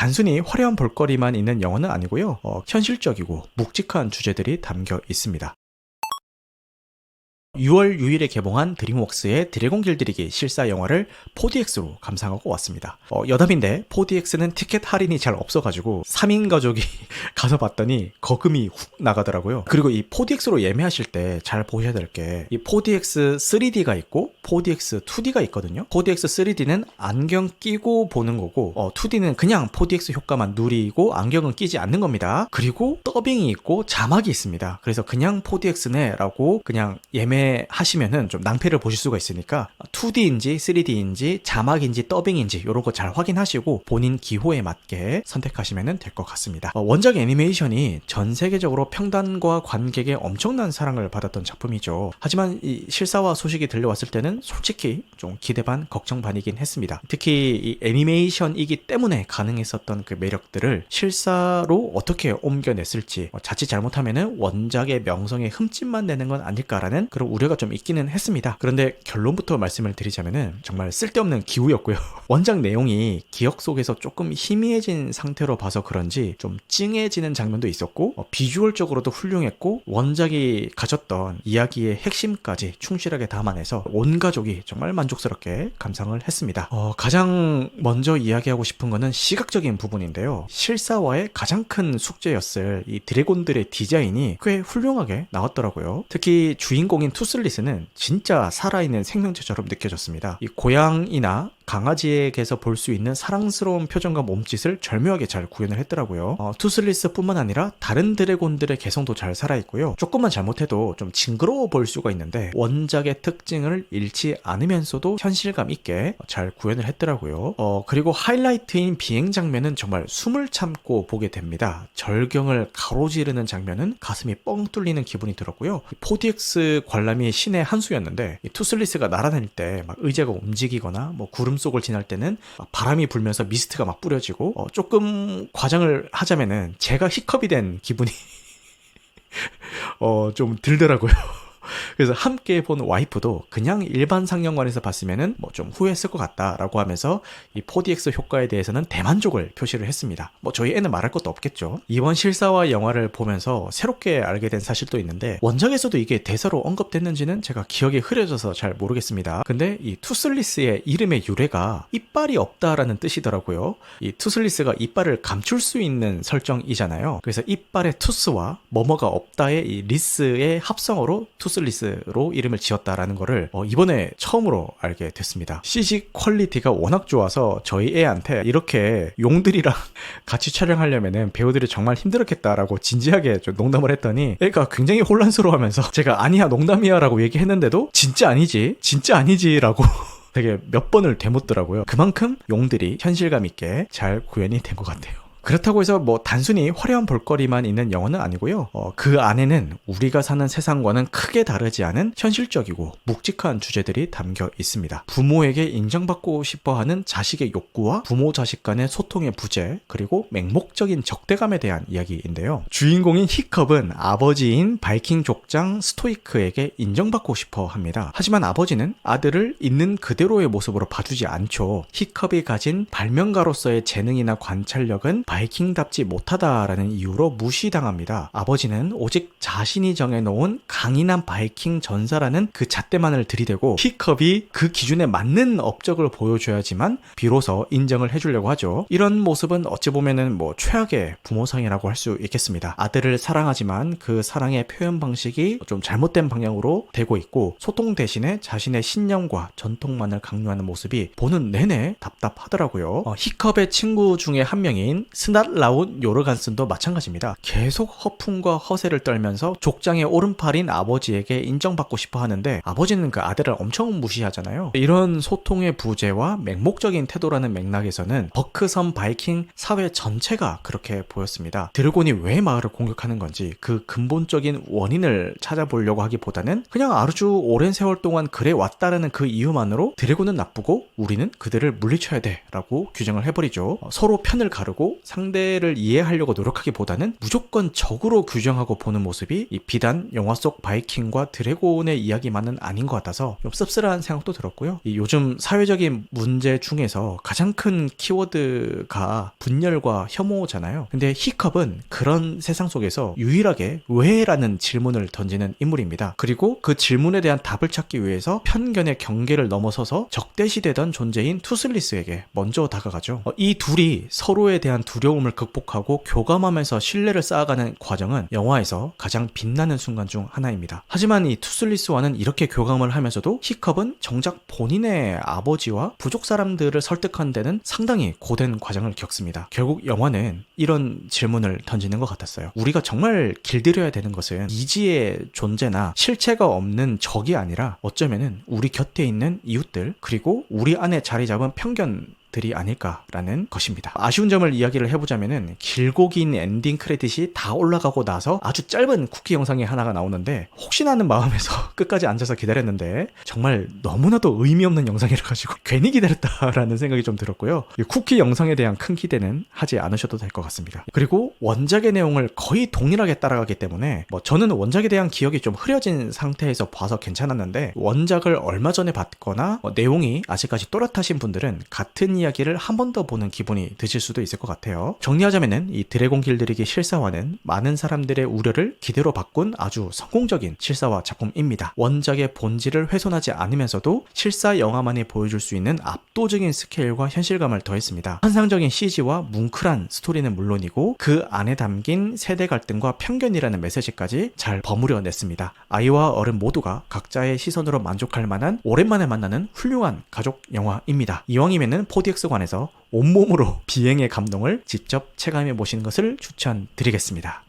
단순히 화려한 볼거리만 있는 영화는 아니고요. 현실적이고 묵직한 주제들이 담겨 있습니다. 6월 6일에 개봉한 드림웍스의 드래곤 길들이기 실사 영화를 4DX로 감상하고 왔습니다. 여담인데 4DX는 티켓 할인이 잘 없어가지고 3인 가족이 가서 봤더니 거금이 훅 나가더라고요. 그리고 이 4DX로 예매하실 때 잘 보셔야 될 게 이 4DX 3D가 있고 4DX 2D가 있거든요. 4DX 3D는 안경 끼고 보는 거고 2D는 그냥 4DX 효과만 누리고 안경은 끼지 않는 겁니다. 그리고 더빙이 있고 자막이 있습니다. 그래서 그냥 4DX네 라고 그냥 예매하시면은 좀 낭패를 보실 수가 있으니까 2D인지 3D인지 자막인지 더빙인지 이런 거 잘 확인하시고 본인 기호에 맞게 선택하시면 될 것 같습니다. 원작 애니메이션이 전 세계적으로 평단과 관객의 엄청난 사랑을 받았던 작품이죠. 하지만 이 실사화 소식이 들려왔을 때는 솔직히 좀 기대 반 걱정 반이긴 했습니다. 특히 이 애니메이션이기 때문에 가능했었던 그 매력들을 실사로 어떻게 옮겨냈을지 자칫 잘못하면은 원작의 명성에 흠집만 내는 건 아닐까라는 그런 우려가 좀 있기는 했습니다. 그런데 결론부터 말씀을 드리자면은 정말 쓸데없는 기우였고요. 원작 내용이 기억 속에서 조금 희미해진 상태로 봐서 그런지 좀 찡해지는 장면도 있었고 비주얼적으로도 훌륭했고 원작이 가졌던 이야기의 핵심까지 충실하게 담아내서 온 가족이 정말 만족스럽게 감상을 했습니다. 가장 먼저 이야기하고 싶은 거는 시각적인 부분인데요. 실사화의 가장 큰 숙제였을 이 드래곤들의 디자인이 꽤 훌륭하게 나왔더라고요. 특히 주인공인 투슬리스는 진짜 살아있는 생명체처럼 느껴졌습니다. 이 고양이나 강아지에게서 볼 수 있는 사랑스러운 표정과 몸짓을 절묘하게 잘 구현을 했더라고요. 투슬리스 뿐만 아니라 다른 드래곤들의 개성도 잘 살아있고요. 조금만 잘못해도 좀 징그러워 보일 수가 있는데 원작의 특징을 잃지 않으면서도 현실감 있게 잘 구현을 했더라고요. 그리고 하이라이트인 비행 장면은 정말 숨을 참고 보게 됩니다. 절경을 가로지르는 장면은 가슴이 뻥 뚫리는 기분이 들었고요. 4DX 관람이 신의 한 수였는데 투슬리스가 날아다닐 때 막 의자가 움직이거나 뭐 구름 속을 지날 때는 바람이 불면서 미스트가 막 뿌려지고 조금 과장을 하자면은 제가 히컵이 된 기분이 좀 들더라고요. 그래서 함께 본 와이프도 그냥 일반 상영관에서 봤으면은 뭐 좀 후회했을 것 같다라고 하면서 이 4DX 효과에 대해서는 대만족을 표시를 했습니다. 뭐 저희 애는 말할 것도 없겠죠. 이번 실사화 영화를 보면서 새롭게 알게 된 사실도 있는데 원작에서도 이게 대사로 언급됐는지는 제가 기억이 흐려져서 잘 모르겠습니다. 근데 이 투슬리스의 이름의 유래가 이빨이 없다라는 뜻이더라고요. 이 투슬리스가 이빨을 감출 수 있는 설정이잖아요. 그래서 이빨의 투스와 뭐뭐가 없다의 이 리스의 합성어로 투슬리스로 이름을 지었다라는 거를 이번에 처음으로 알게 됐습니다. CG 퀄리티가 워낙 좋아서 저희 애한테 이렇게 용들이랑 같이 촬영하려면은 배우들이 정말 힘들었겠다라고 진지하게 좀 농담을 했더니 애가 굉장히 혼란스러워하면서 제가 아니야 농담이야 라고 얘기했는데도 진짜 아니지 라고 되게 몇 번을 되묻더라고요. 그만큼 용들이 현실감 있게 잘 구현이 된 것 같아요. 그렇다고 해서 뭐 단순히 화려한 볼거리만 있는 영화는 아니고요. 그 안에는 우리가 사는 세상과는 크게 다르지 않은 현실적이고 묵직한 주제들이 담겨 있습니다. 부모에게 인정받고 싶어하는 자식의 욕구와 부모 자식 간의 소통의 부재, 그리고 맹목적인 적대감에 대한 이야기인데요. 주인공인 히컵은 아버지인 바이킹 족장 스토이크에게 인정받고 싶어 합니다. 하지만 아버지는 아들을 있는 그대로의 모습으로 봐주지 않죠. 히컵이 가진 발명가로서의 재능이나 관찰력은 바이킹답지 못하다라는 이유로 무시당합니다. 아버지는 오직 자신이 정해놓은 강인한 바이킹 전사라는 그 잣대만을 들이대고 히컵이 그 기준에 맞는 업적을 보여줘야지만 비로소 인정을 해주려고 하죠. 이런 모습은 어찌 보면은 뭐 최악의 부모상이라고 할 수 있겠습니다. 아들을 사랑하지만 그 사랑의 표현 방식이 좀 잘못된 방향으로 되고 있고 소통 대신에 자신의 신념과 전통만을 강요하는 모습이 보는 내내 답답하더라고요. 히컵의 친구 중에 한 명인 스낫라운 요르간슨도 마찬가지입니다. 계속 허풍과 허세를 떨면서 족장의 오른팔인 아버지에게 인정받고 싶어 하는데 아버지는 그 아들을 엄청 무시하잖아요. 이런 소통의 부재와 맹목적인 태도라는 맥락에서는 버크섬 바이킹 사회 전체가 그렇게 보였습니다. 드래곤이 왜 마을을 공격하는 건지 그 근본적인 원인을 찾아보려고 하기보다는 그냥 아주 오랜 세월 동안 그래 왔다라는 그 이유만으로 드래곤은 나쁘고 우리는 그들을 물리쳐야 돼 라고 규정을 해버리죠. 서로 편을 가르고 상대를 이해하려고 노력하기보다는 무조건 적으로 규정하고 보는 모습이 이 비단 영화 속 바이킹과 드래곤의 이야기만은 아닌 것 같아서 좀 씁쓸한 생각도 들었고요. 이 요즘 사회적인 문제 중에서 가장 큰 키워드가 분열과 혐오잖아요. 근데 히컵은 그런 세상 속에서 유일하게 왜? 라는 질문을 던지는 인물입니다. 그리고 그 질문에 대한 답을 찾기 위해서 편견의 경계를 넘어서서 적대시되던 존재인 투슬리스에게 먼저 다가가죠. 이 둘이 서로에 대한 두려움을 극복하고 교감하면서 신뢰를 쌓아가는 과정은 영화에서 가장 빛나는 순간 중 하나입니다. 하지만 이 투슬리스와는 이렇게 교감을 하면서도 히컵은 정작 본인의 아버지와 부족 사람들을 설득하는 데는 상당히 고된 과정을 겪습니다. 결국 영화는 이런 질문을 던지는 것 같았어요. 우리가 정말 길들여야 되는 것은 이지의 존재나 실체가 없는 적이 아니라 어쩌면은 우리 곁에 있는 이웃들, 그리고 우리 안에 자리 잡은 편견들이 아닐까라는 것입니다. 아쉬운 점을 이야기를 해보자면은 길고 긴 엔딩 크레딧이 다 올라가고 나서 아주 짧은 쿠키 영상이 하나가 나오는데 혹시나 하는 마음에서 끝까지 앉아서 기다렸는데 정말 너무나도 의미 없는 영상이라 가지고 괜히 기다렸다라는 생각이 좀 들었고요. 이 쿠키 영상에 대한 큰 기대는 하지 않으셔도 될 것 같습니다. 그리고 원작의 내용을 거의 동일하게 따라가기 때문에 저는 원작에 대한 기억이 좀 흐려진 상태에서 봐서 괜찮았는데 원작을 얼마 전에 봤거나 내용이 아직까지 또렷하신 분들은 같은 이야기를 한 번 더 보는 기분이 드실 수도 있을 것 같아요. 정리하자면은 이 드래곤 길들이기 실사화는 많은 사람들의 우려를 기대로 바꾼 아주 성공적인 실사화 작품입니다. 원작의 본질을 훼손하지 않으면서도 실사 영화만이 보여줄 수 있는 압도적인 스케일과 현실감을 더했습니다. 환상적인 CG와 뭉클한 스토리는 물론이고 그 안에 담긴 세대 갈등과 편견이라는 메시지까지 잘 버무려냈습니다. 아이와 어른 모두가 각자의 시선으로 만족할 만한 오랜만에 만나는 훌륭한 가족 영화입니다. 이왕이면은 4DX관에서 온몸으로 비행의 감동을 직접 체감해 보시는 것을 추천드리겠습니다.